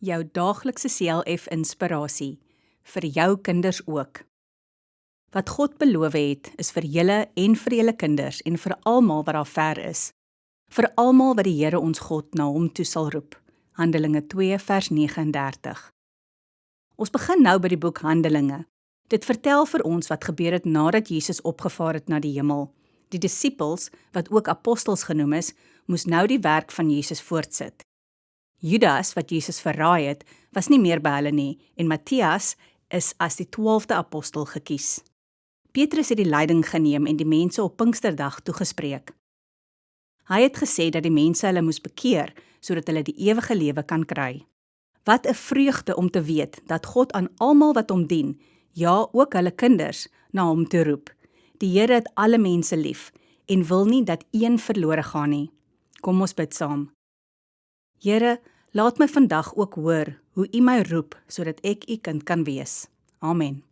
jou daaglikse CLF inspirasie, vir jou kinders ook. Wat God beloof het, is vir julle en vir julle kinders en vir almal wat daar ver is. Vir almal wat die Here ons God na hom toe sal roep. Handelinge 2 vers 39. Ons begin nou by die boek Handelinge. Dit vertel vir ons wat gebeur het nadat Jesus opgevaar het na die hemel. Die disippels, wat ook apostels genoem is, moes nou die werk van Jesus voortsit. Judas, wat Jesus verraai het, was nie meer by hulle nie en Matthias is as die 12de apostel gekies. Petrus het die leiding geneem en die mense op Pinksterdag toegespreek. Hy het gesê dat die mense hulle moes bekeer, sodat hulle die ewige lewe kan kry. Wat 'n vreugde om te weet dat God aan almal wat hom dien, ja, ook hulle kinders, na hom toe roep. Die Here het alle mense lief en wil nie dat een verlore gaan nie. Kom ons bid saam. Here, laat my vandag ook hoor hoe U my roep, sodat ek U kind kan wees. Amen.